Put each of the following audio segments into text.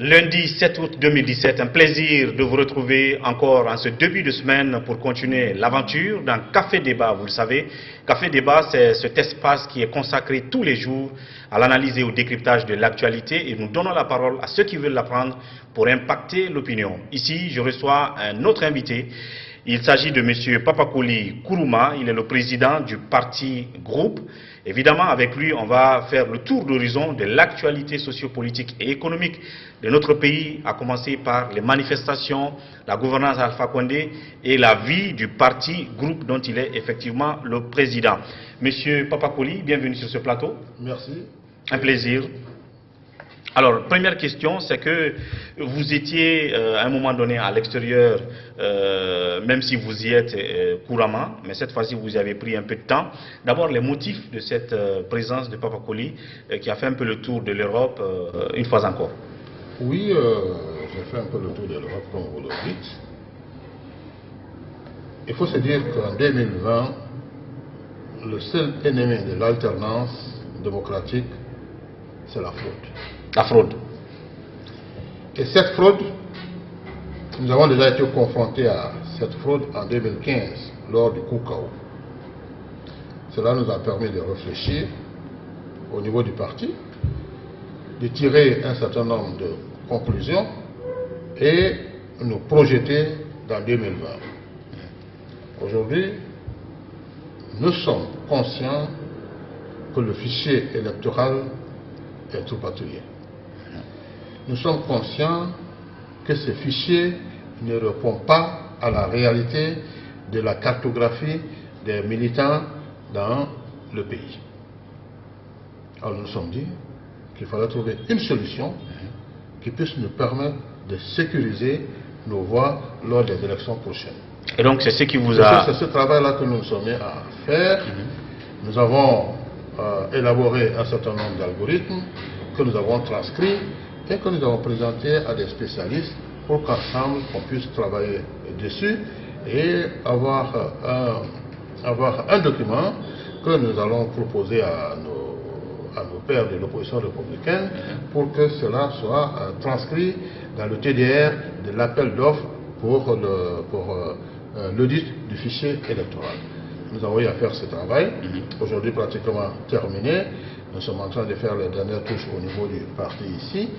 Lundi 7 août 2017, un plaisir de vous retrouver encore en ce début de semaine pour continuer l'aventure dans Café Débat. Vous le savez, Café Débat, c'est cet espace qui est consacré tous les jours à l'analyse et au décryptage de l'actualité et nous donnons la parole à ceux qui veulent l'apprendre pour impacter l'opinion. Ici, je reçois un autre invité. Il s'agit de M. Papakoli Kourouma, il est le président du parti Groupe. Évidemment, avec lui, on va faire le tour d'horizon de l'actualité sociopolitique et économique de notre pays, à commencer par les manifestations, la gouvernance Alpha Condé et la vie du parti Groupe dont il est effectivement le président. Monsieur Papakoli, bienvenue sur ce plateau. Merci. Un plaisir. Alors, première question, c'est que vous étiez à un moment donné à l'extérieur, même si vous y êtes couramment, mais cette fois-ci vous avez pris un peu de temps. D'abord, les motifs de cette présence de Papakoli qui a fait un peu le tour de l'Europe, une fois encore. Oui, j'ai fait un peu le tour de l'Europe, comme vous le dites. Il faut se dire qu'en 2020, le seul ennemi de l'alternance démocratique, c'est la fraude. La fraude. Et cette fraude, nous avons déjà été confrontés à cette fraude en 2015, lors du coup KO. Cela nous a permis de réfléchir au niveau du parti, de tirer un certain nombre de conclusions et nous projeter dans 2020. Aujourd'hui, nous sommes conscients que le fichier électoral est tout patrouillé. Nous sommes conscients que ce fichier ne répond pas à la réalité de la cartographie des militants dans le pays. Alors nous nous sommes dit qu'il fallait trouver une solution qui puisse nous permettre de sécuriser nos voix lors des élections prochaines. Et donc c'est ce qui vous a... C'est ce travail-là que nous nous sommes mis à faire. Nous avons élaboré un certain nombre d'algorithmes que nous avons transcrits et que nous avons présentés à des spécialistes pour qu'ensemble on puisse travailler dessus et avoir un document que nous allons proposer à nos pairs de l'opposition républicaine pour que cela soit transcrit dans le TDR de l'appel d'offres pour l'audit du fichier électoral. Nous avons eu à faire ce travail, aujourd'hui pratiquement terminé. Nous sommes en train de faire les dernières touches au niveau du parti ici.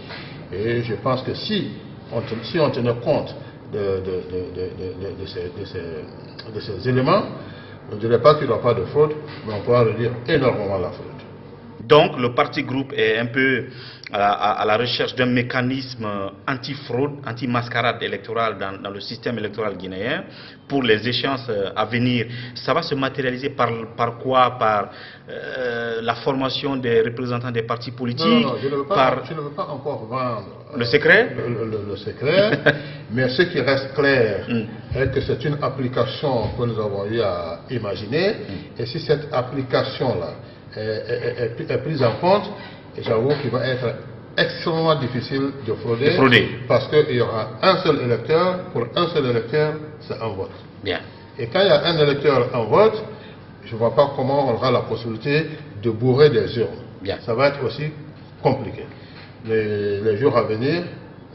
Et je pense que si on tenait compte de ces éléments, on ne dirait pas qu'il n'y aura pas de fraude, mais on pourra réduire énormément la fraude. Donc le parti Groupe est un peu à la recherche d'un mécanisme anti-fraude, anti-mascarade électorale dans le système électoral guinéen pour les échéances à venir. Ça va se matérialiser par quoi? Par la formation des représentants des partis politiques? Non, je ne veux pas encore vendre le secret, le secret mais ce qui reste clair est que c'est une application que nous avons eu à imaginer et si cette application-là est prise en compte, j'avoue qu'il va être extrêmement difficile de frauder. Parce qu'il y aura un seul électeur, pour un seul électeur, c'est un vote. Bien. Et quand il y a un électeur, un vote, je ne vois pas comment on aura la possibilité de bourrer des urnes. Bien. Ça va être aussi compliqué. Les jours à venir,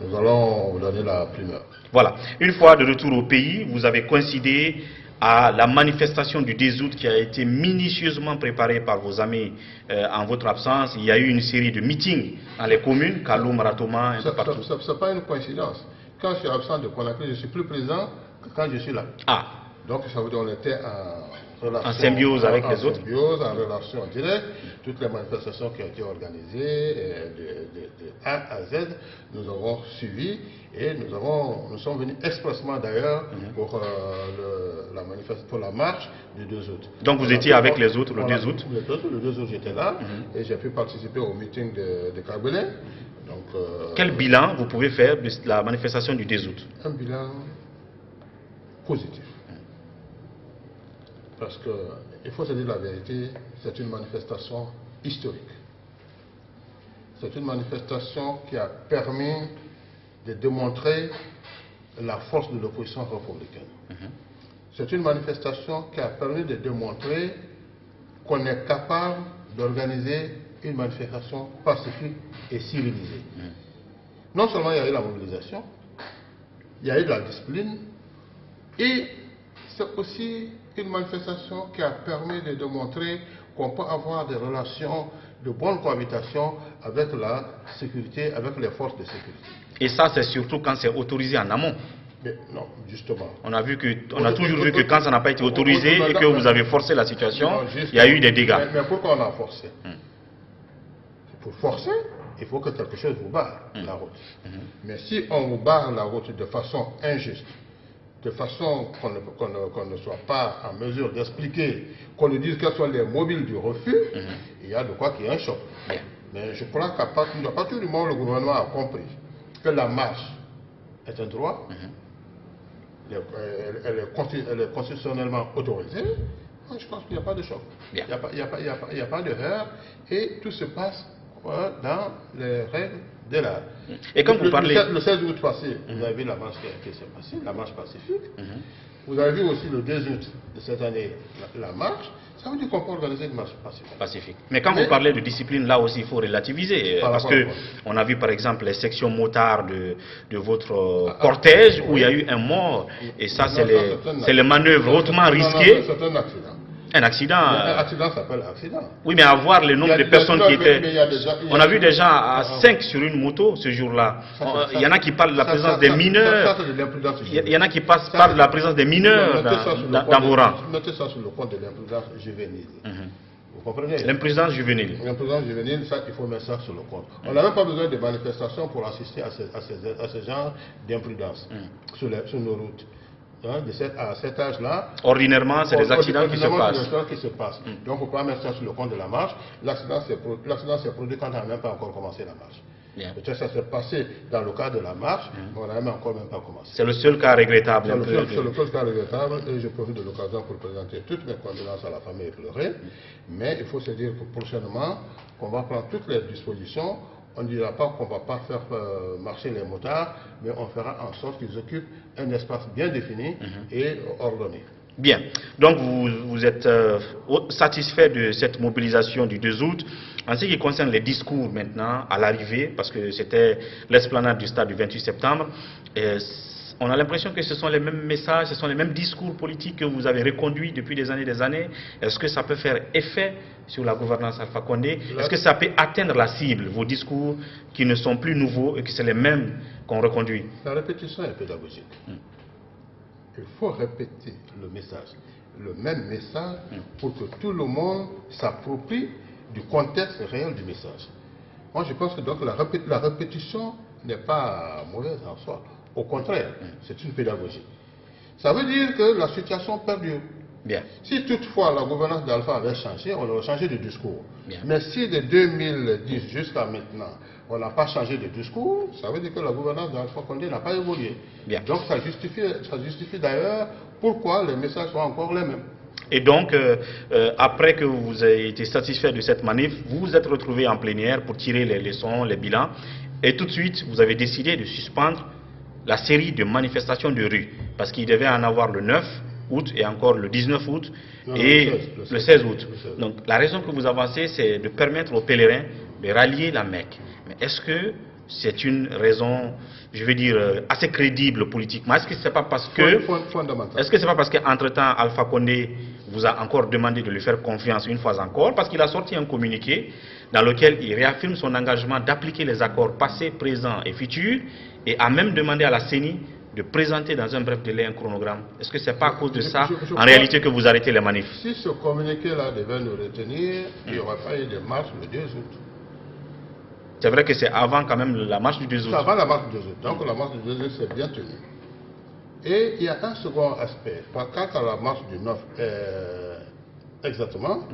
nous allons vous donner la primeur. Voilà. Une fois de retour au pays, vous avez coïncidé à la manifestation du 10 août qui a été minutieusement préparée par vos amis en votre absence. Il y a eu une série de meetings dans les communes, Kaloum, Ratoma, un peu partout. Ce n'est pas une coïncidence. Quand je suis absent de Conakry, je suis plus présent que quand je suis là. Ah. Donc ça veut dire qu'on était en symbiose avec les autres. En relation directe. Toutes les manifestations qui ont été organisées, de A à Z, nous avons suivi et nous sommes venus expressement d'ailleurs pour la marche du 2 août. Donc vous étiez avec les autres le 2 août? Le 2 août j'étais là et j'ai pu participer au meeting de Kabelé. Quel bilan vous pouvez faire de la manifestation du 2 août? Un bilan positif. Parce qu'il faut se dire la vérité, c'est une manifestation historique. C'est une manifestation qui a permis de démontrer la force de l'opposition républicaine. C'est une manifestation qui a permis de démontrer qu'on est capable d'organiser une manifestation pacifique et civilisée. Non seulement il y a eu la mobilisation, il y a eu de la discipline, et c'est aussi une manifestation qui a permis de démontrer qu'on peut avoir des relations de bonne cohabitation avec la sécurité, avec les forces de sécurité. Et ça, c'est surtout quand c'est autorisé en amont. Mais non, justement. On a toujours vu que quand ça n'a pas été autorisé et que vous avez forcé la situation, il y a eu des dégâts. Mais pourquoi on a forcé? Pour forcer, il faut que quelque chose vous barre la route. Mais si on vous barre la route de façon injuste, de façon qu'on ne soit pas en mesure d'expliquer, qu'on nous dise quels sont les mobiles du refus, il y a de quoi qu'il y ait un choc. Mais je crois qu'à partir du moment où le gouvernement a compris que la marche est un droit, elle est constitutionnellement autorisée, moi, je pense qu'il n'y a pas de choc. Il n'y a pas d'erreur, et tout se passe dans les règles de l'art. Et quand vous parlez... Le 16 août passé, vous avez vu la marche qui s'est passée, la marche pacifique. Vous avez vu aussi le 2 août de cette année, la marche. Ça veut dire qu'on peut organiser une marche pacifique. Mais quand vous parlez de discipline, là aussi, il faut relativiser. Parce qu'on a vu par exemple les sections motards de votre cortège où il y a eu un mort. Et ça, c'est les manœuvres hautement risquées. C'est un accident. Un accident. Un accident s'appelle accident. Oui, mais avoir le nombre de personnes qui étaient... On a vu des gens à 5 sur une moto ce jour-là. Il y en a qui parlent de la présence des mineurs. Il y en a qui parlent de la présence des mineurs dans vos rangs. Mettez ça sur le compte de l'imprudence juvénile. Vous comprenez? L'imprudence juvénile. L'imprudence juvénile, ça, il faut mettre ça sur le compte. On n'a même pas besoin de manifestations pour assister à ce genre d'imprudence sur nos routes. À cet âge-là, ordinairement, c'est des accidents qui se passent. Donc, on ne peut pas mettre ça sur le compte de la marche. L'accident s'est produit quand on n'a même pas encore commencé la marche. Peut-être ça s'est passé dans le cadre de la marche, mais on n'a même pas commencé. C'est le seul cas regrettable. C'est le seul cas regrettable, et je profite de l'occasion pour présenter toutes mes condoléances à la famille éplorée. Mais il faut se dire que prochainement, on va prendre toutes les dispositions. On ne dira pas qu'on ne va pas faire marcher les motards, mais on fera en sorte qu'ils occupent un espace bien défini et ordonné. Bien. Donc vous êtes satisfait de cette mobilisation du 2 août. En ce qui concerne les discours maintenant, à l'arrivée, parce que c'était l'esplanade du stade du 28 septembre, on a l'impression que ce sont les mêmes messages, ce sont les mêmes discours politiques que vous avez reconduits depuis des années. Est-ce que ça peut faire effet sur la gouvernance Alpha Condé? Est-ce que ça peut atteindre la cible, vos discours qui ne sont plus nouveaux et que c'est les mêmes qu'on reconduit? La répétition est pédagogique. Il faut répéter le message, le même message, pour que tout le monde s'approprie du contexte réel du message. Moi, je pense que donc la répétition n'est pas mauvaise en soi. Au contraire, c'est une pédagogie. Ça veut dire que la situation perdure. Bien. Si toutefois la gouvernance d'Alpha avait changé, on aurait changé de discours. Mais si de 2010 jusqu'à maintenant, on n'a pas changé de discours, ça veut dire que la gouvernance d'Alpha Condé n'a pas évolué. Donc ça justifie d'ailleurs pourquoi les messages sont encore les mêmes. Et donc, après que vous ayez été satisfait de cette manif, vous vous êtes retrouvé en plénière pour tirer les leçons, les bilans, et tout de suite, vous avez décidé de suspendre la série de manifestations de rue, parce qu'il devait en avoir le 9 août et encore le 19 août et le 16 août. Donc la raison que vous avancez, c'est de permettre aux pèlerins de rallier la Mecque. Mais est-ce que c'est une raison, je veux dire, assez crédible politiquement? Est-ce que c'est pas parce qu'entre-temps, Alpha Condé vous a encore demandé de lui faire confiance une fois encore, parce qu'il a sorti un communiqué dans lequel il réaffirme son engagement d'appliquer les accords passés, présents et futurs, et a même demandé à la CENI de présenter dans un bref délai un chronogramme? Est-ce que ce n'est pas à cause de ça, en réalité, que vous arrêtez les manifs? Si ce communiqué-là devait nous retenir, il n'y aurait pas eu de marche le 2 août. C'est vrai que c'est avant quand même la marche du 2 août. C'est avant la marche du 2 août. Donc la marche du 2 août s'est bien tenue. Et il y a un second aspect. Quant à la marche du 9, exactement,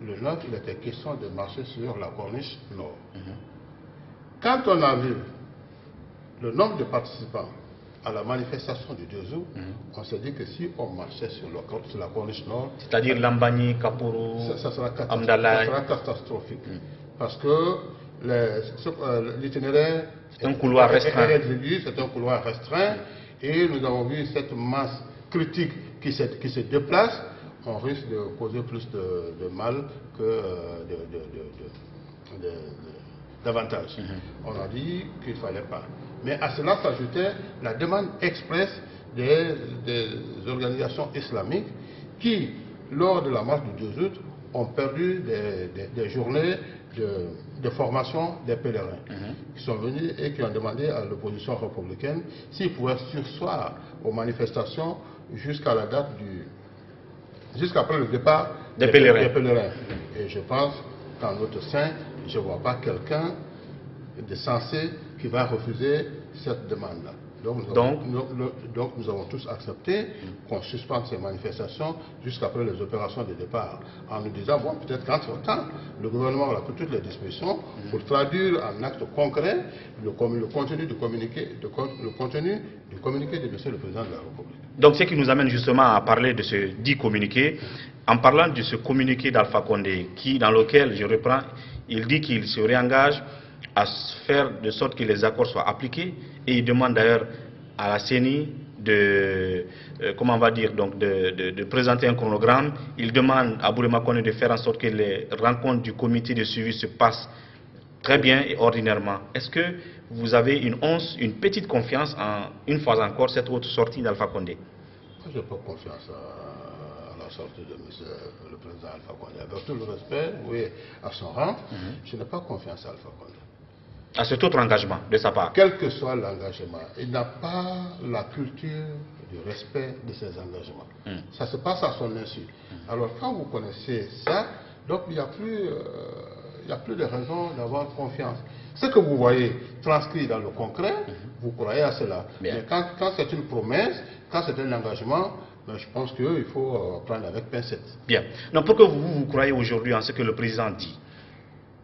le 9, il était question de marcher sur la corniche nord. Quand on a vu le nombre de participants à la manifestation du 2 août, on s'est dit que si on marchait sur la corniche nord, c'est-à-dire Lambani, Kaporo, ça sera catastrophique. Parce que l'itinéraire est un couloir restreint. C'est un couloir restreint, et nous avons vu cette masse critique qui se déplace. On risque de causer plus de mal que davantage. On a dit qu'il ne fallait pas. Mais à cela s'ajoutait la demande expresse des organisations islamiques qui, lors de la marche du 2 août, ont perdu des journées de formation des pèlerins qui sont venus et qui ont demandé à l'opposition républicaine s'ils pouvaient surseoir aux manifestations jusqu'à la date jusqu'après le départ des pèlerins. Et je pense qu'en notre sein, je ne vois pas quelqu'un de sensé qui va refuser cette demande-là. Donc nous avons tous accepté qu'on suspende ces manifestations jusqu'après les opérations de départ, en nous disant, bon, peut-être qu'entre-temps, le gouvernement aura pris toutes les dispositions pour traduire en actes concrets le contenu du communiqué de M. le Président de la République. Donc ce qui nous amène justement à parler de ce dit communiqué, en parlant de ce communiqué d'Alpha Condé, dans lequel, je reprends, il dit qu'il se réengage à faire de sorte que les accords soient appliqués, et il demande d'ailleurs à la CENI de présenter un chronogramme. Il demande à Bourema Koné de faire en sorte que les rencontres du comité de suivi se passent très bien et ordinairement. Est-ce que vous avez une petite confiance une fois encore, cette autre sortie d'Alpha Condé? Moi, je n'ai pas confiance à la sortie de M. le Président Alpha Condé. Avec tout le respect, oui, à son rang, je n'ai pas confiance à Alpha Condé. À cet autre engagement de sa part? Quel que soit l'engagement, il n'a pas la culture du respect de ses engagements. Ça se passe à son insu. Alors quand vous connaissez ça, donc il n'y a plus de raison d'avoir confiance. Ce que vous voyez transcrit dans le concret, vous croyez à cela. Bien. Mais quand c'est une promesse, quand c'est un engagement, je pense qu'il faut prendre avec pincette. Bien. Donc pourquoi vous croyez aujourd'hui en ce que le président dit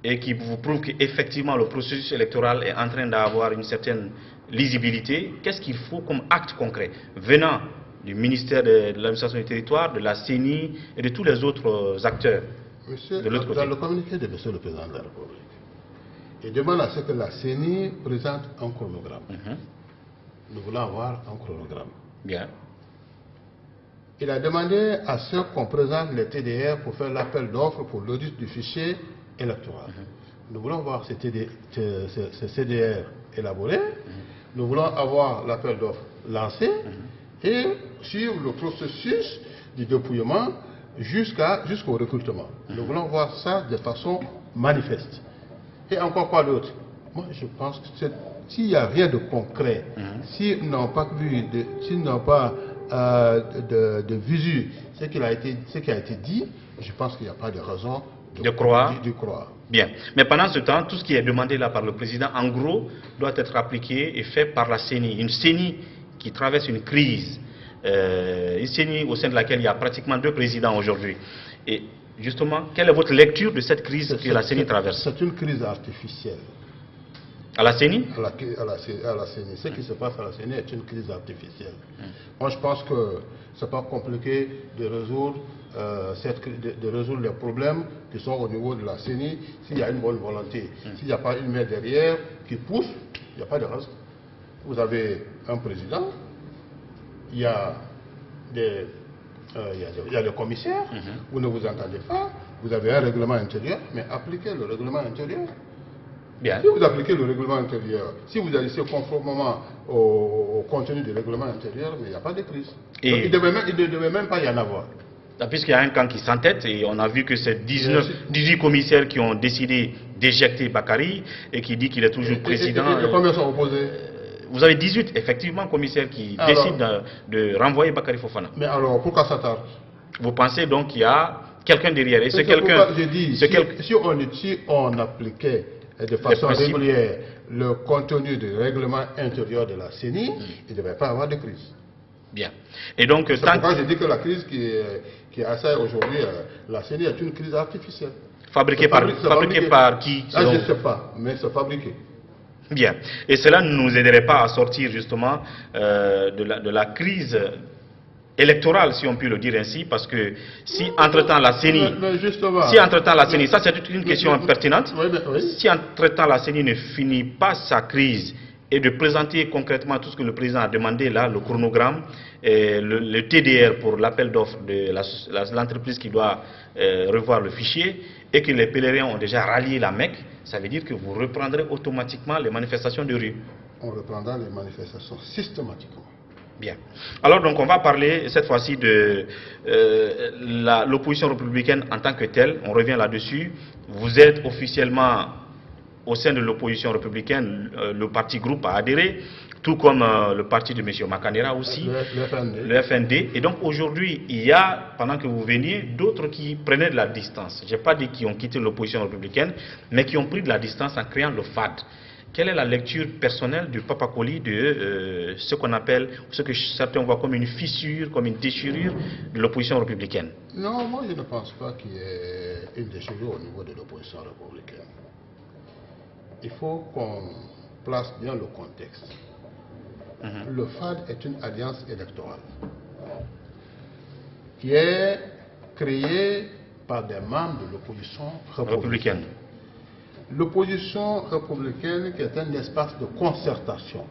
et qui vous prouve qu'effectivement le processus électoral est en train d'avoir une certaine lisibilité? Qu'est-ce qu'il faut comme acte concret venant du ministère de l'administration du territoire, de la CENI et de tous les autres acteurs? Monsieur, de l'autre côté, dans le communiqué de Monsieur le Président de la République, il demande à ce que la CENI présente un chronogramme. Nous voulons avoir un chronogramme. Bien. Il a demandé à ce qu'on présente les TDR pour faire l'appel d'offres pour l'audit du fichier électoral. Nous voulons voir ces CDR élaborés. Nous voulons avoir l'appel d'offres lancé et suivre le processus du dépouillement jusqu'au recrutement. Nous voulons voir ça de façon manifeste. Et encore quoi d'autre? Moi, je pense que s'il n'y a rien de concret, s'ils n'ont pas vu, s'ils n'ont pas de visu ce qui a été dit, je pense qu'il n'y a pas de raison de croire. Bien. Mais pendant ce temps, tout ce qui est demandé là par le président, en gros, doit être appliqué et fait par la CENI. Une CENI qui traverse une crise. Une CENI au sein de laquelle il y a pratiquement 2 présidents aujourd'hui. Et justement, quelle est votre lecture de cette crise que la CENI traverse? C'est une crise artificielle. À la CENI? À la CENI. Ce qui se passe à la CENI est une crise artificielle. Moi, je pense que ce n'est pas compliqué de résoudre, les problèmes qui sont au niveau de la CENI s'il y a une bonne volonté. S'il n'y a pas une main derrière qui pousse, il n'y a pas de raison. Vous avez un président, il y a des commissaires, vous ne vous entendez pas, vous avez un règlement intérieur, mais appliquez le règlement intérieur. Bien. Si vous appliquez le règlement intérieur, si vous agissez conformément au contenu du règlement intérieur, mais il n'y a pas de crise. Il ne devait même pas y en avoir. Puisqu'il y a un camp qui s'entête et on a vu que c'est 18 commissaires qui ont décidé d'éjecter Bakary et qui dit qu'il est toujours président. Et combien sont opposés? Vous avez 18 effectivement commissaires qui décident de renvoyer Bakary Fofana. Mais alors pourquoi ça tarde? Vous pensez donc qu'il y a quelqu'un derrière? Et c'est quelqu'un. Je dis, si on appliquait de façon régulière le contenu du règlement intérieur de la CENI, il ne devrait pas avoir de crise. Bien. Et donc, c'est pourquoi je dis que la crise qui assaille aujourd'hui la CENI est une crise artificielle. Fabriquée par qui? Je ne sais pas, mais c'est fabriqué. Bien. Et cela ne nous aiderait pas à sortir justement de la crise électorale, si on peut le dire ainsi, parce que si entre-temps la CENI, ça c'est une question pertinente, si entre-temps la CENI ne finit pas sa crise et de présenter concrètement tout ce que le président a demandé là, le chronogramme, le TDR pour l'appel d'offres de l'entreprise qui doit revoir le fichier, et que les pèlerins ont déjà rallié la Mecque, ça veut dire que vous reprendrez automatiquement les manifestations de rue. On reprendra les manifestations systématiquement. Bien. Alors donc on va parler cette fois-ci de l'opposition républicaine en tant que telle. On revient là-dessus. Vous êtes officiellement au sein de l'opposition républicaine, le parti groupe a adhéré, tout comme le parti de M. Makanera aussi, le FND. Et donc aujourd'hui, il y a, pendant que vous veniez, d'autres qui prenaient de la distance. Je n'ai pas dit qui ont quitté l'opposition républicaine, mais qui ont pris de la distance en créant le FAD. Quelle est la lecture personnelle du Papa Koli de ce qu'on appelle, ce que certains voient comme une fissure, comme une déchirure de l'opposition républicaine? Non, moi je ne pense pas qu'il y ait une déchirure au niveau de l'opposition républicaine. Il faut qu'on place bien le contexte. Le FAD est une alliance électorale qui est créée par des membres de l'opposition républicaine. L'opposition républicaine qui est un espace de concertation,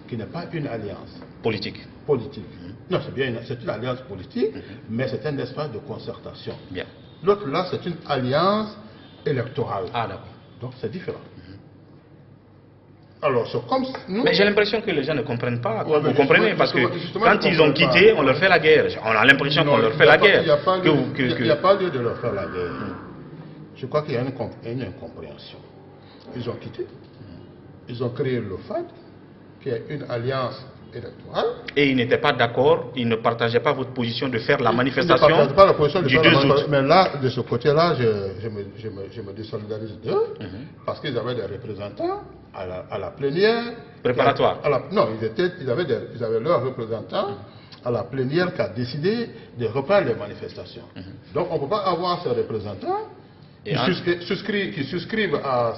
qui n'est pas une alliance politique. Non, c'est une alliance politique, mais c'est un espace de concertation. Bien. L'autre là, c'est une alliance électorale. Ah d'accord. Donc c'est différent. Alors, c'est comme nous... Mais j'ai l'impression que les gens ne comprennent pas. Vous comprenez? Parce que quand ils ont quitté, on leur fait la guerre. On a l'impression qu'on leur fait la guerre. Il n'y a pas lieu de leur faire la guerre. Je crois qu'il y a une incompréhension. Ils ont quitté. Ils ont créé le FAD, qui est une alliance électorale. Et ils n'étaient pas d'accord, ils ne partageaient pas votre position de faire la manifestation ils ne partageaient pas la position du 2 août. Mais là, de ce côté-là, je me désolidarise d'eux, parce qu'ils avaient des représentants à la plénière. Préparatoire. Non, ils avaient leurs représentants à la plénière qui a décidé de reprendre les manifestations. Donc on ne peut pas avoir ces représentants qui souscrivent à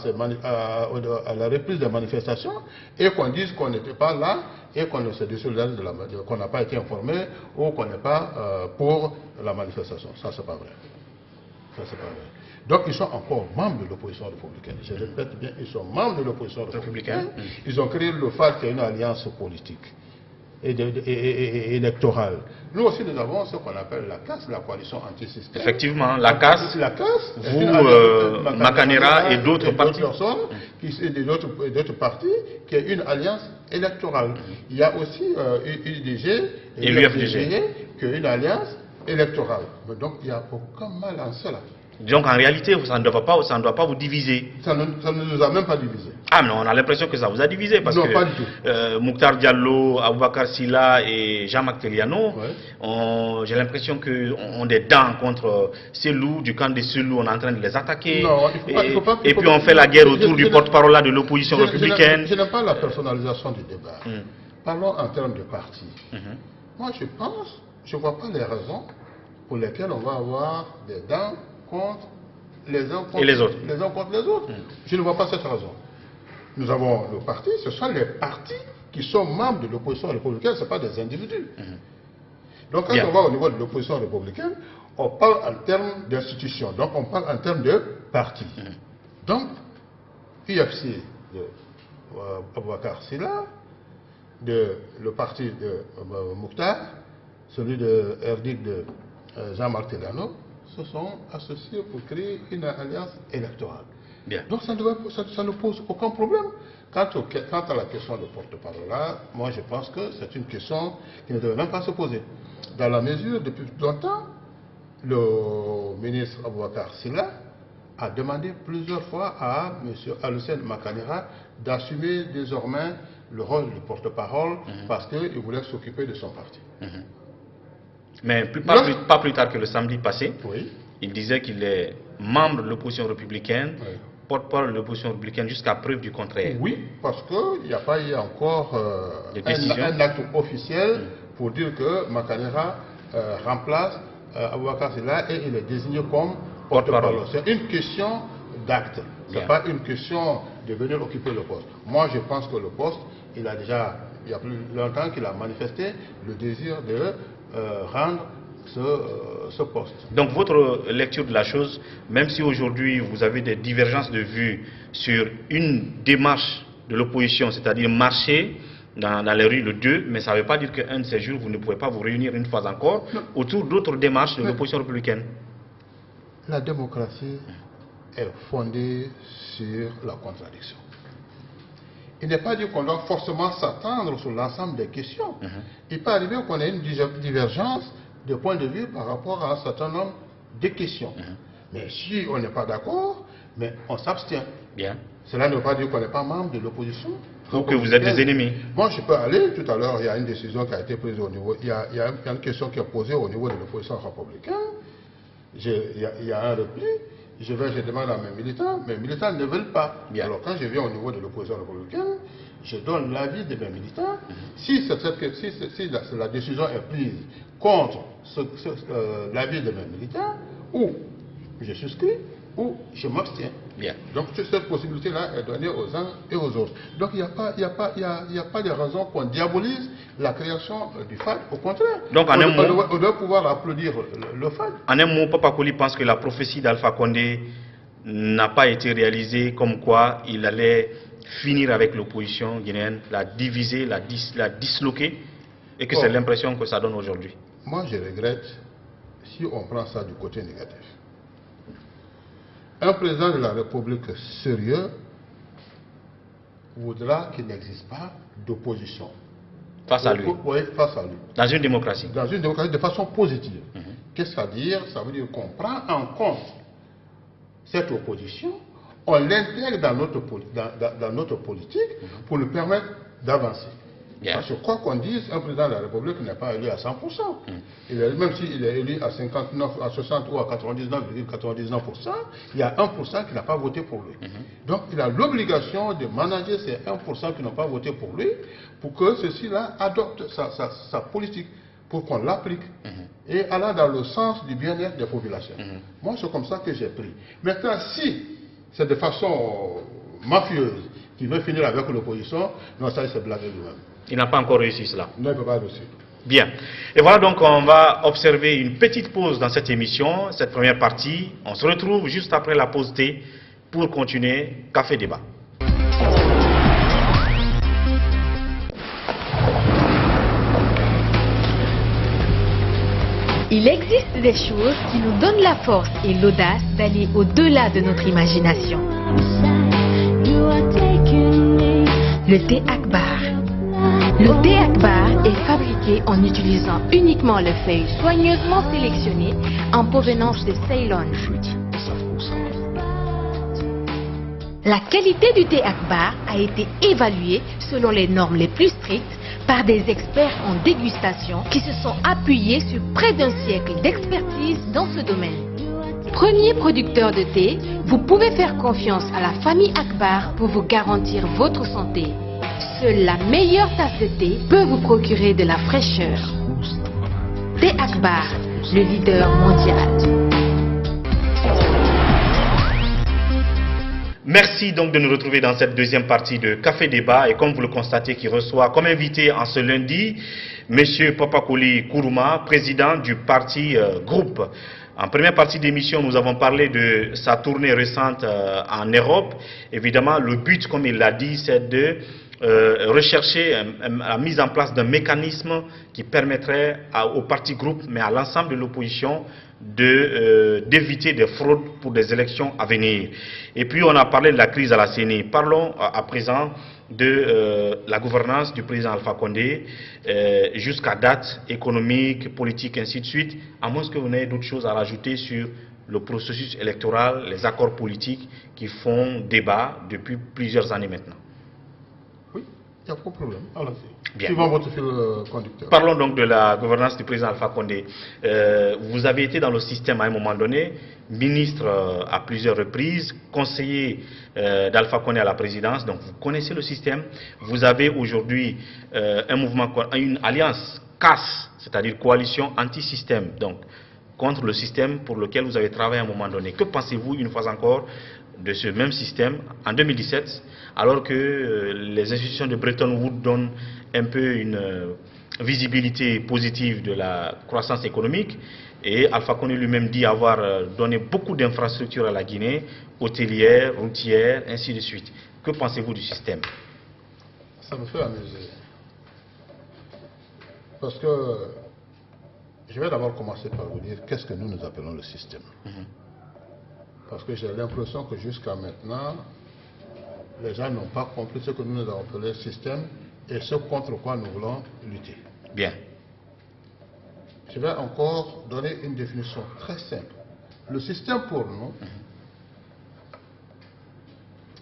la reprise des manifestations et qu'on dise qu'on n'était pas là et qu'on se désolidarise qu'on n'a pas été informé ou qu'on n'est pas pour la manifestation. Ça, c'est pas vrai. Ça, c'est pas vrai. Donc, ils sont encore membres de l'opposition républicaine. Je répète bien, ils sont membres de l'opposition républicaine. Ils ont créé le FAD, qui est une alliance politique et électorale. Nous aussi, nous avons ce qu'on appelle la CAS, la coalition anti-système. Effectivement, la CAS, vous, Makanera et d'autres partis. Et d'autres partis, qui est une alliance électorale. Il y a aussi UDG et l'UFDG, qui est une alliance électorale. Donc, il n'y a aucun mal en cela. Donc en réalité, ça ne doit pas vous diviser. Ça ne nous a même pas divisé. Ah non, on a l'impression que ça vous a divisé parce non, que pas du tout. Mokhtar Diallo, Aboubakar Silla et Jean-Marc Teliano, j'ai l'impression qu'on ont des dents contre Selou, du camp de Selou, on est en train de les attaquer. Non, et puis on fait la guerre autour du porte-parole de l'opposition républicaine. Je n'aime pas la personnalisation du débat. Parlons en termes de parti. Moi je ne vois pas les raisons pour lesquelles on va avoir des dents contre les uns contre les autres. Je ne vois pas cette raison. Nous avons le parti, ce sont les partis qui sont membres de l'opposition républicaine, ce ne sont pas des individus. Donc quand on va au niveau de l'opposition républicaine, on parle en termes d'institutions, donc on parle en termes de partis. Donc, UFC de Aboubakar Silla, le parti de Mokhtar, celui de RDIC de Jean-Marc Teliano, se sont associés pour créer une alliance électorale. Bien. Donc ça ne pose aucun problème. Quant à la question de porte-parole, là, moi je pense que c'est une question qui ne devrait même pas se poser. Dans la mesure, depuis longtemps, le ministre Aboubakar Silla a demandé plusieurs fois à M. Alucène Makanera d'assumer désormais le rôle de porte-parole parce qu'il voulait s'occuper de son parti. Mais pas plus tard que le samedi passé, il disait qu'il est membre de l'opposition républicaine, porte-parole de l'opposition républicaine jusqu'à preuve du contraire. Oui, parce qu'il n'y a pas eu encore un acte officiel pour dire que Makanera remplace Aboubakar Silla et il est désigné comme porte-parole. C'est une question d'acte. Ce n'est pas une question de venir occuper le poste. Moi, je pense que le poste, il y a plus longtemps qu'il a manifesté le désir de rendre ce poste. Donc votre lecture de la chose, même si aujourd'hui vous avez des divergences de vues sur une démarche de l'opposition, c'est-à-dire marcher dans les rues le 2, mais ça ne veut pas dire qu'un de ces jours vous ne pouvez pas vous réunir une fois encore autour d'autres démarches de l'opposition républicaine. La démocratie est fondée sur la contradiction. Il n'est pas dit qu'on doit forcément s'attendre sur l'ensemble des questions. Il peut arriver qu'on ait une divergence de point de vue par rapport à un certain nombre de questions. Mais si on n'est pas d'accord, mais on s'abstient. Bien. Cela ne veut pas dire qu'on n'est pas membre de l'opposition. Ou que vous êtes des ennemis. Moi, je peux aller, tout à l'heure, il y a une décision qui a été prise au niveau, il y a une question qui est posée au niveau de l'opposition républicaine. Il y a un repli. Je demande à mes militants ne veulent pas. Bien. Alors quand je viens au niveau de l'opposition républicaine, je donne l'avis de mes militants. Si la décision est prise contre l'avis de mes militants, ou je souscris, ou je m'abstiens. Donc cette possibilité-là est donnée aux uns et aux autres. Donc il n'y a pas de raison qu'on diabolise la création du FAD. Au contraire, donc, on doit pouvoir applaudir le FAD. En un mot, Papa Koli pense que la prophétie d'Alpha Condé n'a pas été réalisée, comme quoi il allait finir avec l'opposition guinéenne, la diviser, la disloquer, et que c'est l'impression que ça donne aujourd'hui. Moi, je regrette si on prend ça du côté négatif. Un président de la République sérieux voudra qu'il n'existe pas d'opposition. Face à lui. Oui, face à lui. Dans une démocratie. Dans une démocratie de façon positive. Qu'est-ce que ça veut dire? Ça veut dire qu'on prend en compte cette opposition, on l'intègre dans notre politique pour nous permettre d'avancer. Parce que quoi qu'on dise, un président de la République n'est pas élu à 100%. Même s'il est élu à 59, à 60 ou à 99,99%, il y a 1% qui n'a pas voté pour lui. Donc il a l'obligation de manager ces 1% qui n'ont pas voté pour lui, pour que ceux-ci-là adoptent sa politique, pour qu'on l'applique, et allant dans le sens du bien-être des populations. Moi, c'est comme ça que j'ai pris. Maintenant, si c'est de façon mafieuse qu'il veut finir avec l'opposition, non, ça, il s'est blagué lui-même. Il n'a pas encore réussi cela. Non, il ne peut pas réussir. Bien. Et voilà, donc on va observer une petite pause dans cette émission, cette première partie. On se retrouve juste après la pause thé pour continuer Café Débat. Il existe des choses qui nous donnent la force et l'audace d'aller au-delà de notre imagination. Le thé Akbar. Le thé Akbar est fabriqué en utilisant uniquement les feuilles soigneusement sélectionnées en provenance de Ceylon. La qualité du thé Akbar a été évaluée selon les normes les plus strictes par des experts en dégustation qui se sont appuyés sur près d'un siècle d'expertise dans ce domaine. Premier producteur de thé, vous pouvez faire confiance à la famille Akbar pour vous garantir votre santé. Seule la meilleure tasse de thé peut vous procurer de la fraîcheur. Thé Akbar, le leader mondial. Merci donc de nous retrouver dans cette deuxième partie de Café Débat, et comme vous le constatez, qui reçoit comme invité en ce lundi M. Papa Koli Kourouma, président du parti Groupe. En première partie d'émission, nous avons parlé de sa tournée récente en Europe. Évidemment, le but, comme il l'a dit, c'est de rechercher la mise en place d'un mécanisme qui permettrait au parti Groupe, mais à l'ensemble de l'opposition, d'éviter des fraudes pour des élections à venir. Et puis on a parlé de la crise à la CENI. Parlons à présent de la gouvernance du président Alpha Condé jusqu'à date, économique, politique, ainsi de suite, à moins que vous n'ayez d'autres choses à rajouter sur le processus électoral, les accords politiques qui font débat depuis plusieurs années maintenant. Oui, il n'y a pas de problème. Allons-y. Bien. Suivant votre fil conducteur. Parlons donc de la gouvernance du président Alpha Condé. Vous avez été dans le système à un moment donné, ministre à plusieurs reprises, conseiller d'Alpha Condé à la présidence, donc vous connaissez le système. Vous avez aujourd'hui un mouvement, une alliance CAS, c'est-à-dire coalition anti-système, donc contre le système pour lequel vous avez travaillé à un moment donné. Que pensez-vous une fois encore de ce même système en 2017, alors que les institutions de Bretton Woods donnent un peu une visibilité positive de la croissance économique, et Alpha Condé lui-même dit avoir donné beaucoup d'infrastructures à la Guinée, hôtelières, routières, ainsi de suite. Que pensez-vous du système? Ça me fait amuser. Parce que je vais d'abord commencer par vous dire qu'est-ce que nous appelons le système. Parce que j'ai l'impression que jusqu'à maintenant, les gens n'ont pas compris ce que nous avons appelé système et ce contre quoi nous voulons lutter. Bien. Je vais encore donner une définition très simple. Le système pour nous,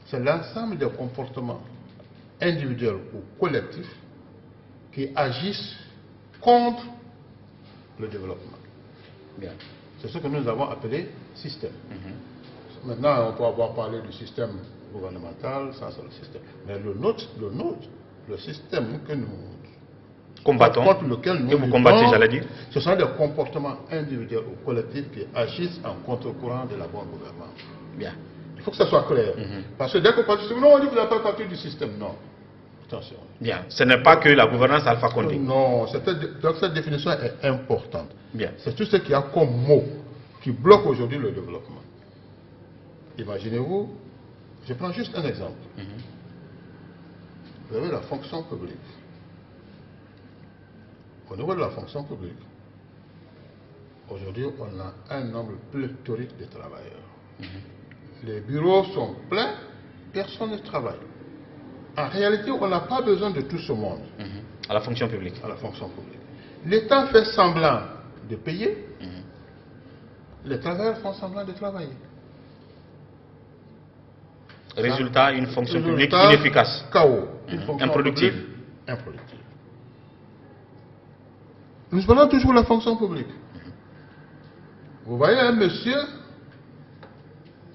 c'est l'ensemble des comportements individuels ou collectifs qui agissent contre le développement. Bien. C'est ce que nous avons appelé système. Maintenant, on peut avoir parlé du système gouvernemental, ça c'est le système. Mais le système que nous combattons, contre lequel nous que vous combattez, j'allais dire, ce sont des comportements individuels ou collectifs qui agissent en contre-courant de la bonne gouvernance. Bien. Il faut que ça soit clair. Parce que dès qu'on parle du système, non, on dit que vous n'avez pas partie du système. Non. Attention. Bien. Ce n'est pas que la gouvernance Alpha Condé. Non, donc cette définition est importante. Bien. C'est tout ce qu'il y a comme mot qui bloque aujourd'hui le développement. Imaginez-vous, je prends juste un exemple. Vous avez la fonction publique. Au niveau de la fonction publique, aujourd'hui, on a un nombre pléthorique de travailleurs. Les bureaux sont pleins, personne ne travaille. En réalité, on n'a pas besoin de tout ce monde. À la fonction publique. À la fonction publique. L'État fait semblant de payer, les travailleurs font semblant de travailler. Résultat, une fonction publique inefficace. Chaos. Une fonction improductive. Publique, improductive. Nous parlons toujours de la fonction publique. Vous voyez un monsieur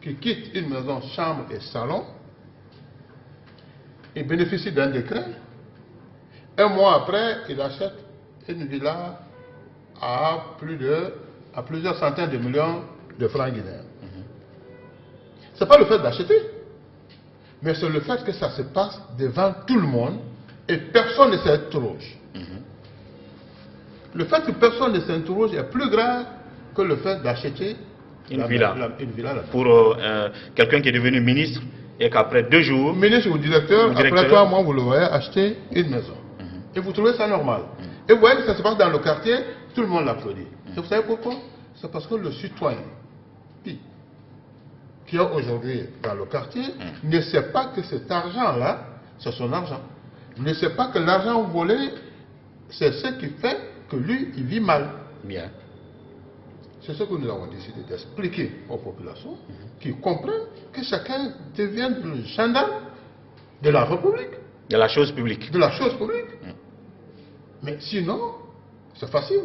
qui quitte une maison, chambre et salon, il bénéficie d'un décret. Un mois après, il achète une villa à plusieurs centaines de millions de francs guinéens. Ce n'est pas le fait d'acheter, mais c'est le fait que ça se passe devant tout le monde et personne ne s'interroge. Le fait que personne ne s'interroge est plus grave que le fait d'acheter une villa. Pour quelqu'un qui est devenu ministre et qu'après 2 jours... Ministre ou directeur, après 3 mois, vous le voyez acheter une maison. Et vous trouvez ça normal. Et vous voyez que ça se passe dans le quartier, tout le monde l'applaudit. Et vous savez pourquoi? C'est parce que le citoyen qui est aujourd'hui dans le quartier ne sait pas que cet argent-là, c'est son argent. Ne sait pas que l'argent volé, c'est ce qui fait que lui, il vit mal. Bien. C'est ce que nous avons décidé d'expliquer aux populations qui comprennent que chacun devient le gendarme de la République. De la chose publique. De la chose publique. Mais sinon, c'est facile.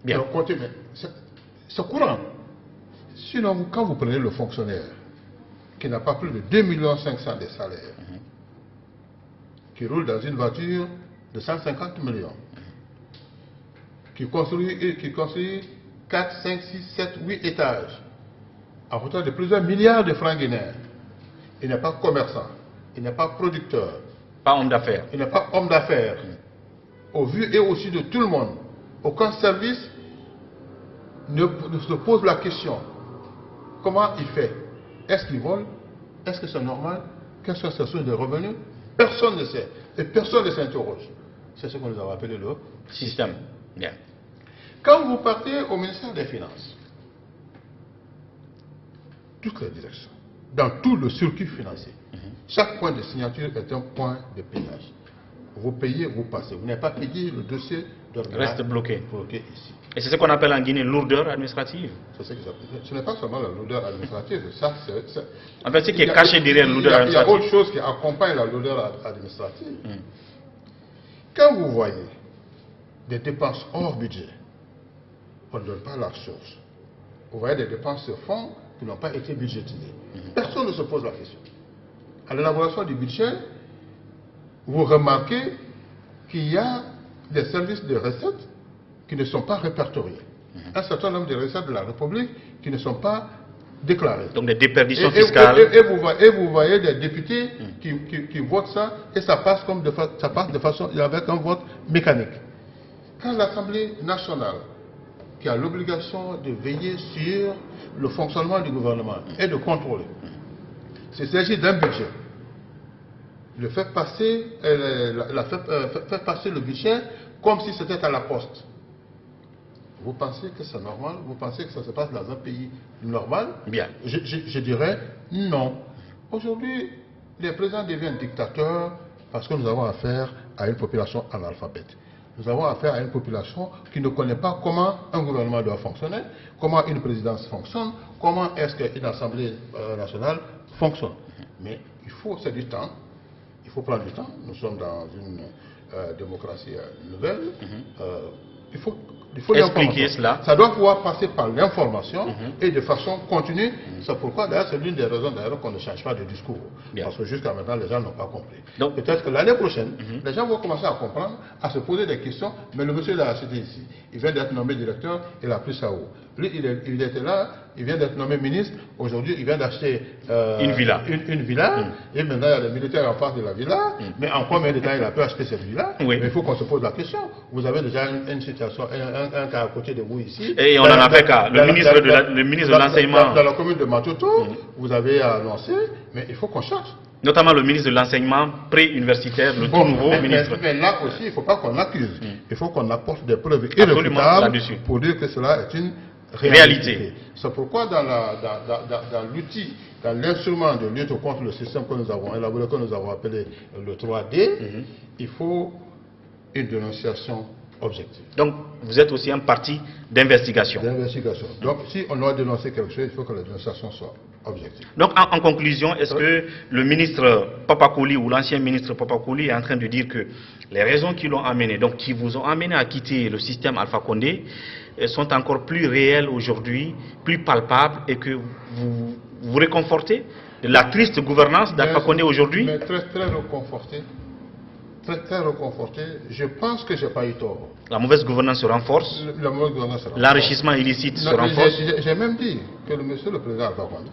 Bien. C'est courant. Sinon, quand vous prenez le fonctionnaire qui n'a pas plus de 2,5 millions de salaire, qui roule dans une voiture de 150 millions, qui construit 4, 5, 6, 7, 8 étages, à hauteur de plusieurs milliards de francs guinéens. Il n'est pas commerçant, il n'est pas producteur. Pas homme d'affaires. Il n'est pas homme d'affaires. Au vu et au su de tout le monde, aucun service ne se pose la question. Comment il fait? Est-ce qu'il vole? Est-ce que c'est normal? Quelles sont ses sources de revenus? Personne ne sait. Et personne ne s'interroge. C'est ce que nous avons appelé le système. Bien. Quand vous partez au ministère des Finances, toutes les directions, dans tout le circuit financier, chaque point de signature est un point de payage. Vous payez, vous passez. Vous n'avez pas payé, le dossier reste bloqué. Ici. Et c'est ce qu'on appelle en Guinée lourdeur administrative. Ce n'est pas seulement la lourdeur administrative. Ça, en fait, ce qui est caché derrière la lourdeur administrative. Il y a autre chose qui accompagne la lourdeur administrative. Quand vous voyez des dépenses hors budget, on ne donne pas la source. Vous voyez des dépenses sur fonds qui n'ont pas été budgétisées. Personne ne se pose la question. À l'élaboration du budget, vous remarquez qu'il y a des services de recettes qui ne sont pas répertoriés. Un certain nombre de recettes de la République qui ne sont pas déclarées. Donc des déperditions fiscales. Et vous voyez des députés qui votent ça et ça passe de façon avec un vote mécanique. Quand l'Assemblée nationale, qui a l'obligation de veiller sur le fonctionnement du gouvernement et de contrôler, s'il s'agit d'un budget, le fait passer le budget comme si c'était à la poste. Vous pensez que c'est normal? Vous pensez que ça se passe dans un pays normal? Bien. Je dirais non. Aujourd'hui, les présidents deviennent dictateurs parce que nous avons affaire à une population analphabète. Nous avons affaire à une population qui ne connaît pas comment un gouvernement doit fonctionner, comment une présidence fonctionne, comment est-ce qu'une assemblée nationale fonctionne. Mais il faut, c'est du temps, il faut prendre du temps. Nous sommes dans une démocratie nouvelle. Il faut expliquer cela. Ça doit pouvoir passer par l'information et de façon continue. C'est pourquoi d'ailleurs c'est l'une des raisons d'ailleurs qu'on ne change pas de discours. Bien. Parce que jusqu'à maintenant les gens n'ont pas compris. Donc, peut-être que l'année prochaine, les gens vont commencer à comprendre, à se poser des questions. Mais le monsieur l'a acheté ici. Il vient d'être nommé directeur, il a pris ça haut. Lui, il était là, il vient d'être nommé ministre. Aujourd'hui, il vient d'acheter une villa. Une villa. Et maintenant, il y a les militaires en face de la villa. Mais en combien de temps il a pu acheter cette villa? Oui. Mais il faut qu'on se pose la question. Vous avez déjà une situation, un cas à côté de vous ici. Et on n'en a fait qu'à. Le ministre de l'enseignement. Dans la commune de Matoto, vous avez annoncé, mais il faut qu'on cherche. Notamment le ministre de l'enseignement pré-universitaire, le tout nouveau ministre. Mais là aussi, il ne faut pas qu'on accuse. Il faut qu'on apporte des preuves irréfutables pour dire que cela est une réalité. C'est pourquoi dans l'outil, dans l'instrument de lutte contre le système que nous avons élaboré, que nous avons appelé le 3D, il faut une dénonciation objective. Donc, vous êtes aussi un parti d'investigation. Donc, si on doit dénoncer quelque chose, il faut que la dénonciation soit objective. Donc, en conclusion, est-ce que le ministre Papakouli ou l'ancien ministre Papakouli est en train de dire que les raisons qui l'ont amené, donc qui vous ont amené à quitter le système Alpha Condé, sont encore plus réelles aujourd'hui, plus palpables, et que vous vous réconfortez de la triste gouvernance d'Alpha Condé aujourd'hui? Mais très réconforté. Très réconforté. Je pense que je n'ai pas eu tort. La mauvaise gouvernance se renforce. La mauvaise gouvernance se renforce. L'enrichissement illicite se renforce. J'ai même dit que le monsieur le président Alpha Condé,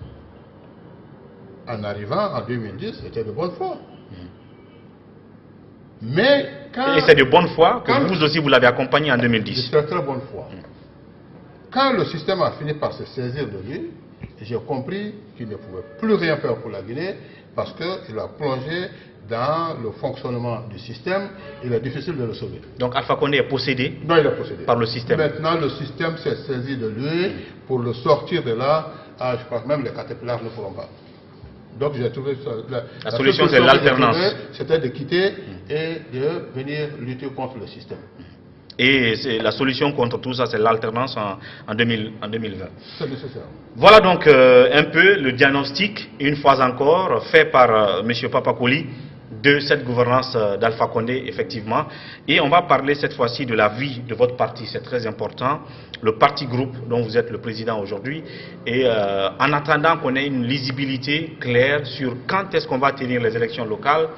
en arrivant en 2010, était de bonne foi. Mais quand... Et c'est de bonne foi que vous aussi vous l'avez accompagné en 2010. C'est très bonne foi. Quand le système a fini par se saisir de lui, j'ai compris qu'il ne pouvait plus rien faire pour la Guinée parce qu'il a plongé dans le fonctionnement du système. Il est difficile de le sauver. Donc Alpha Condé est possédé, non, il est possédé par le système. Maintenant, le système s'est saisi de lui pour le sortir de là. Je crois que même les caterpillars ne pourront pas. Donc j'ai trouvé ça, la solution, c'est l'alternance. C'était de quitter et de venir lutter contre le système. Et la solution contre tout ça, c'est l'alternance en 2020. C'est nécessaire. Voilà donc un peu le diagnostic, une fois encore, fait par M. Papakouli de cette gouvernance d'Alpha Condé, effectivement. Et on va parler cette fois-ci de la vie de votre parti, c'est très important. Le parti groupe dont vous êtes le président aujourd'hui. Et en attendant qu'on ait une lisibilité claire sur quand est-ce qu'on va tenir les élections locales,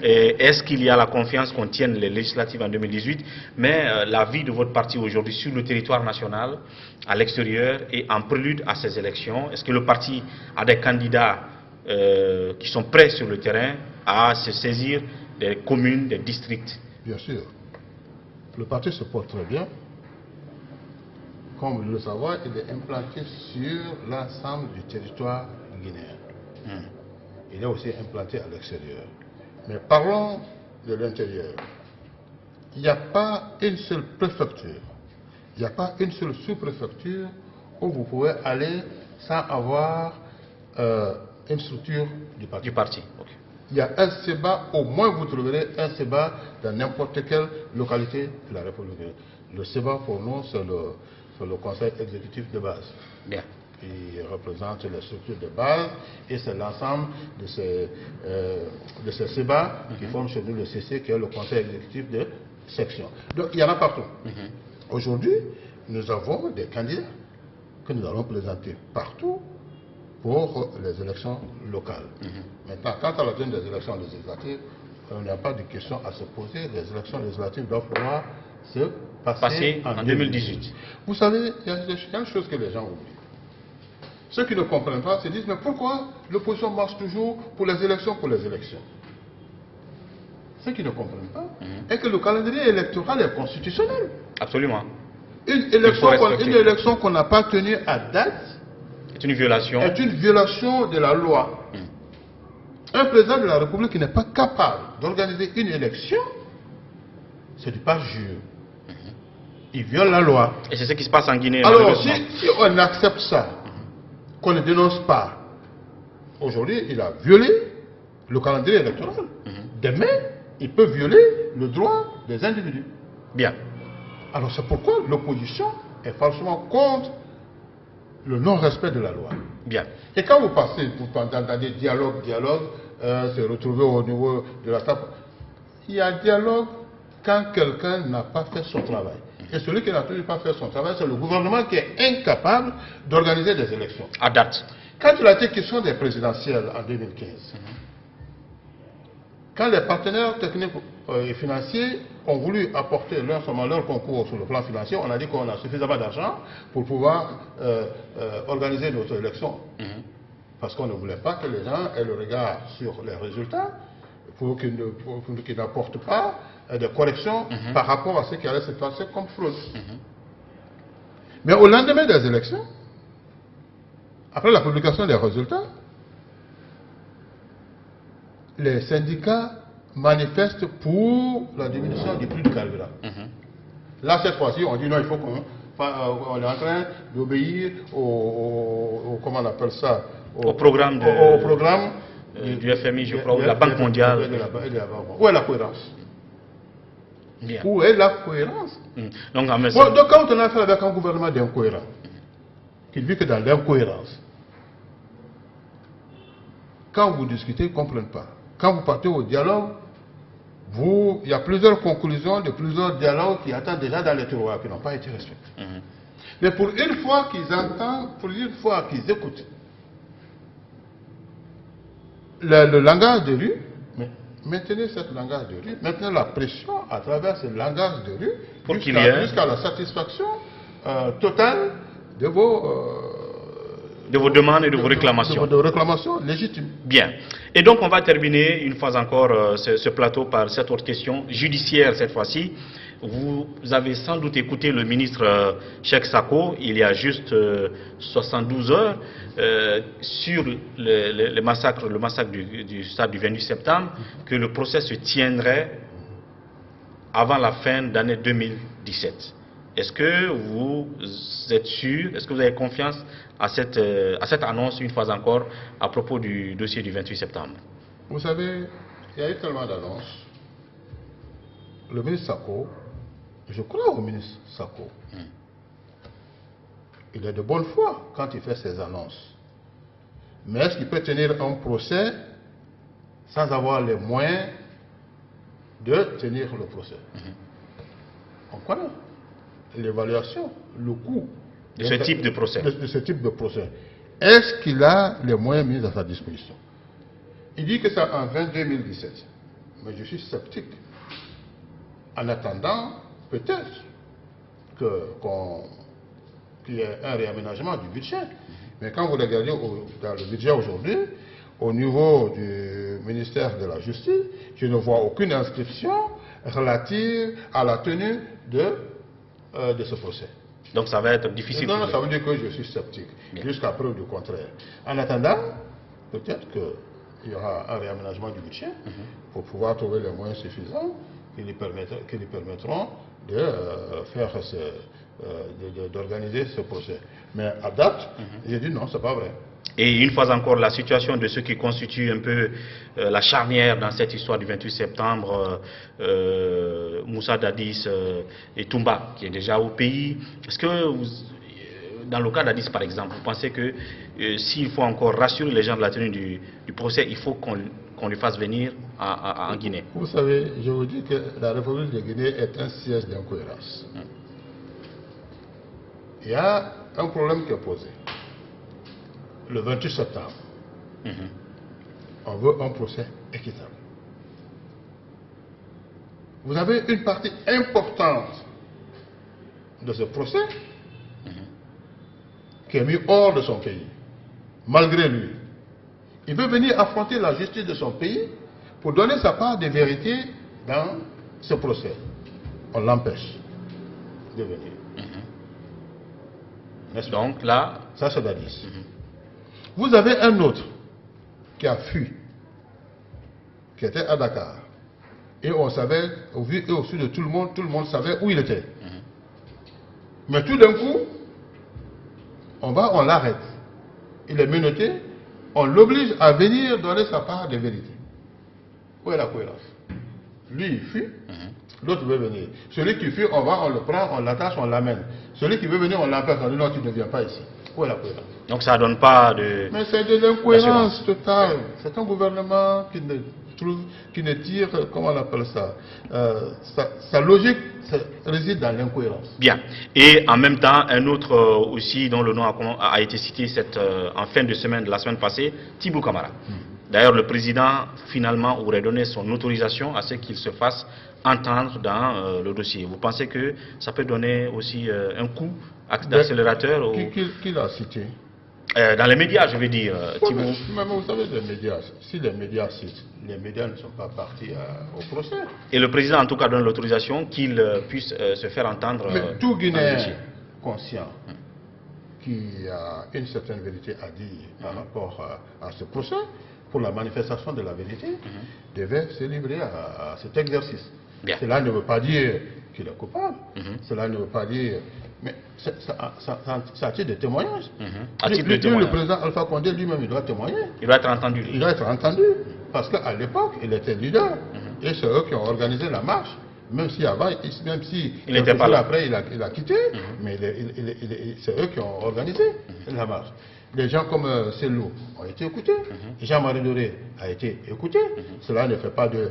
est-ce qu'il y a la confiance qu'on tienne les législatives en 2018, mais la vie de votre parti aujourd'hui sur le territoire national, à l'extérieur et en prélude à ces élections, est-ce que le parti a des candidats qui sont prêts sur le terrain à se saisir des communes, des districts? Bien sûr. Le parti se porte très bien. Comme vous le savez, il est implanté sur l'ensemble du territoire guinéen. Il est aussi implanté à l'extérieur. Mais parlons de l'intérieur. Il n'y a pas une seule préfecture, il n'y a pas une seule sous-préfecture où vous pouvez aller sans avoir une structure du parti. Okay. Il y a un SEBA, au moins vous trouverez un SEBA dans n'importe quelle localité de la République. Le SEBA pour nous, c'est le conseil exécutif de base. Bien. Qui représente les structures de base et c'est l'ensemble de ces SEBA qui forment chez nous le CC, qui est le conseil exécutif de section. Donc il y en a partout. Aujourd'hui, nous avons des candidats que nous allons présenter partout pour les élections locales. Maintenant, quant à la tenue des élections législatives, il n'y a pas de question à se poser. Les élections législatives doivent pouvoir se passer en 2018. Vous savez, il y a une chose que les gens oublient. Ceux qui ne comprennent pas se disent, mais pourquoi l'opposition marche toujours pour les élections, Ceux qui ne comprennent pas est que le calendrier électoral est constitutionnel. Absolument. Une élection qu'on n'a pas tenue à date est une violation de la loi. Un président de la République qui n'est pas capable d'organiser une élection, c'est du parjure. il viole la loi. Et c'est ce qui se passe en Guinée. Alors, si on accepte ça, qu'on ne dénonce pas, aujourd'hui, il a violé le calendrier électoral. Demain, il peut violer le droit des individus. Bien. Alors, c'est pourquoi l'opposition est franchement contre le non-respect de la loi. Bien. Et quand vous passez dans des dialogues, se retrouver au niveau de la table, il y a un dialogue quand quelqu'un n'a pas fait son travail. Et celui qui n'a toujours pas fait son travail, c'est le gouvernement qui est incapable d'organiser des élections. À date. Quand il a été question des présidentielles en 2015, quand les partenaires techniques et financiers ont voulu apporter leur concours sur le plan financier, on a dit qu'on a suffisamment d'argent pour pouvoir organiser notre élection. Parce qu'on ne voulait pas que les gens aient le regard sur les résultats, pour qu'ils n'apportent pas des corrections par rapport à ce qui allait se passer comme fraude. Mais au lendemain des élections, après la publication des résultats, les syndicats manifestent pour la diminution du prix du carburant. Là, cette fois-ci, on dit non, il faut qu'on est en train d'obéir au comment on appelle ça, au programme du FMI, je crois, ou de la Banque mondiale. Où est la cohérence? Bien. Où est la cohérence? Donc, donc, quand on a affaire avec un gouvernement d'incohérent, qui ne vit que dans l'incohérence, quand vous discutez, ils ne comprennent pas. Quand vous partez au dialogue, il y a plusieurs conclusions de plusieurs dialogues qui attendent déjà dans les tiroirs, qui n'ont pas été respectés. Mais pour une fois qu'ils entendent, pour une fois qu'ils écoutent le langage de rue, maintenez ce langage de rue, maintenez la pression à travers ce langage de rue jusqu'à la satisfaction totale de vos demandes et de vos réclamations. De réclamations légitimes. Bien. Et donc, on va terminer une fois encore ce plateau par cette autre question, judiciaire cette fois-ci. Vous avez sans doute écouté le ministre Cheikh Sako il y a juste 72 heures sur le massacre du stade du 28 septembre, que le procès se tiendrait avant la fin d'année 2017. Est-ce que vous êtes sûr, est-ce que vous avez confiance à cette annonce, une fois encore, à propos du dossier du 28 septembre? Vous savez, il y a eu tellement d'annonces. Le ministre Sako, je crois au ministre Sako. Il est de bonne foi quand il fait ses annonces. Mais est-ce qu'il peut tenir un procès sans avoir les moyens de tenir le procès? On connaît l'évaluation, le coût de ce type de procès. De ce type de procès. Est-ce qu'il a les moyens mis à sa disposition? Il dit que c'est en 2017. Mais je suis sceptique. En attendant, peut-être qu'il y ait un réaménagement du budget. Mais quand vous regardez dans le budget aujourd'hui, au niveau du ministère de la Justice, je ne vois aucune inscription relative à la tenue de ce procès. Donc ça va être difficile. Non, ça veut dire que je suis sceptique, jusqu'à preuve du contraire. En attendant, peut-être qu'il y aura un réaménagement du budget pour pouvoir trouver les moyens suffisants qui lui permettront de faire d'organiser ce procès. Mais à date, j'ai dit non, c'est pas vrai. Et une fois encore, la situation de ceux qui constituent un peu la charnière dans cette histoire du 28 septembre, Moussa Dadis et Toumba, qui est déjà au pays. Est-ce que, dans le cas d'Adis par exemple, vous pensez que s'il faut encore rassurer les gens de la tenue du procès, il faut qu'on lui fasse venir en Guinée? Vous savez, je vous dis que la République de Guinée est un siège d'incohérence. Il y a un problème qui est posé. Le 28 septembre, on veut un procès équitable. Vous avez une partie importante de ce procès qui est mis hors de son pays, malgré lui. Il veut venir affronter la justice de son pays pour donner sa part de vérité dans ce procès. On l'empêche de venir. Donc là, ça c'est Dadis. Vous avez un autre qui a fui, qui était à Dakar. Et on savait, au vu et au su de tout le monde savait où il était. Mais tout d'un coup, on l'arrête. Il est menotté, on l'oblige à venir donner sa part de vérité. Où est la cohérence? Lui, il fuit, l'autre veut venir. Celui qui fuit, on le prend, on l'attache, on l'amène. Celui qui veut venir, on l'empêche, on dit non, tu ne viens pas ici. Où est la cohérence? Donc ça ne donne pas de... Mais c'est de l'incohérence totale. C'est un gouvernement qui ne tire, comment on appelle ça, sa logique réside dans l'incohérence. Bien. Et en même temps, un autre aussi dont le nom a été cité en fin de semaine, de la semaine passée, Thibou Camara. D'ailleurs, le président, finalement, aurait donné son autorisation à ce qu'il se fasse entendre dans le dossier. Vous pensez que ça peut donner aussi un coup d'accélérateur Qui l'a cité? Dans les médias, je veux dire, Thibou. Mais vous savez, les médias, si les médias citent, les médias ne sont pas partis au procès. Et le président, en tout cas, donne l'autorisation qu'il puisse se faire entendre. Mais tout Guinéen conscient qui a une certaine vérité à dire par rapport à ce procès, pour la manifestation de la vérité, devait se livrer à cet exercice. Bien. Cela ne veut pas dire qu'il est coupable. Cela ne veut pas dire... Mais ça attire des témoignages. Le président Alpha Condé lui-même, il doit témoigner. Il doit être entendu. Il doit être entendu. Parce qu'à l'époque, il était leader. Et c'est eux qui ont organisé la marche. Même si avant, même si il n'était pas là. Après, il a quitté. Mais c'est eux qui ont organisé la marche. Des gens comme Selou ont été écoutés. Jean-Marie Doré a été écouté. Cela ne fait pas de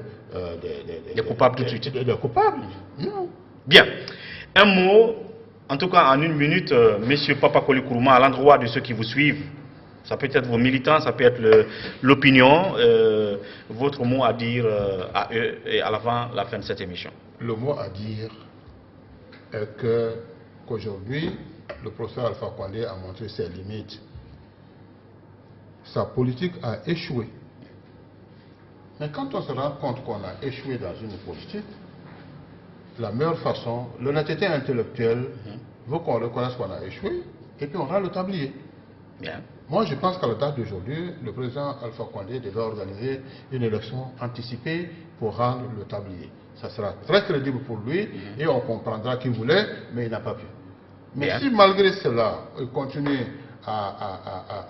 coupables tout de suite. De coupables. Non. Bien. Un mot, en tout cas en une minute, Monsieur Papakoli Kourouma, à l'endroit de ceux qui vous suivent. Ça peut être vos militants, ça peut être l'opinion. Votre mot à dire à eux et à la fin de cette émission. Le mot à dire est qu'aujourd'hui, le professeur Alpha Condé a montré ses limites. Sa politique a échoué. Mais quand on se rend compte qu'on a échoué dans une politique, la meilleure façon, l'honnêteté intellectuelle veut qu'on reconnaisse qu'on a échoué et puis on rend le tablier. Bien. Moi, je pense qu'à la date d'aujourd'hui, le président Alpha Condé devait organiser une élection anticipée pour rendre le tablier. Ça sera très crédible pour lui et on comprendra qu'il voulait, mais il n'a pas pu. Mais si malgré cela, il continue à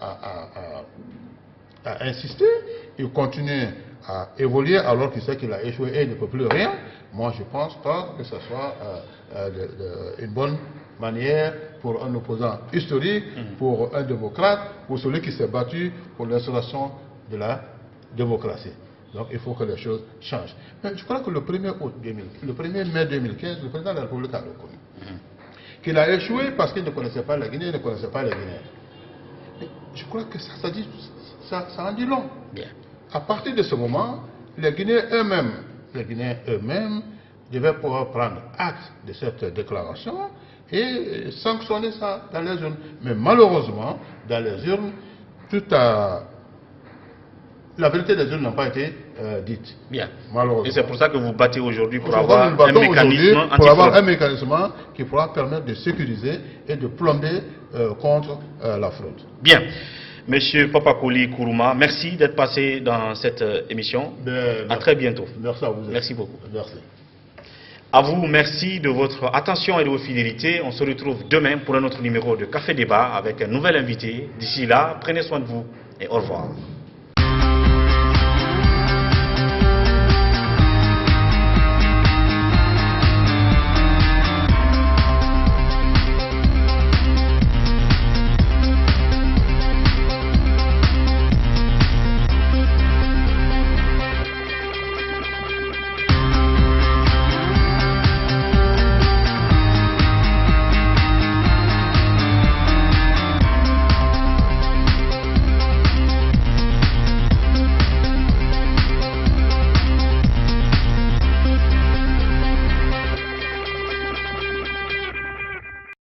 insister, il continue à évoluer alors qu'il sait qu'il a échoué et il ne peut plus rien, moi je ne pense pas que ce soit une bonne manière pour un opposant historique, pour un démocrate, pour celui qui s'est battu pour l'installation de la démocratie. Donc il faut que les choses changent. Mais je crois que le 1er mai 2015, le président de la République a reconnu qu'il a échoué parce qu'il ne connaissait pas la Guinée, il ne connaissait pas les Guinéens. Mais je crois que ça en dit long. Bien. À partir de ce moment, les Guinéens eux-mêmes devaient pouvoir prendre acte de cette déclaration et sanctionner ça dans les urnes. Mais malheureusement, dans les urnes, la vérité des urnes n'a pas été dite. Bien. Malheureusement. Et c'est pour ça que vous battez aujourd'hui pour avoir un mécanisme qui pourra permettre de sécuriser et de plomber contre la fraude. Bien. Monsieur Papakoli Kourouma, merci d'être passé dans cette émission. À très bientôt. Merci à vous. Merci beaucoup. Merci. À vous, merci de votre attention et de votre fidélité. On se retrouve demain pour un autre numéro de Café Débat avec un nouvel invité. D'ici là, prenez soin de vous et au revoir.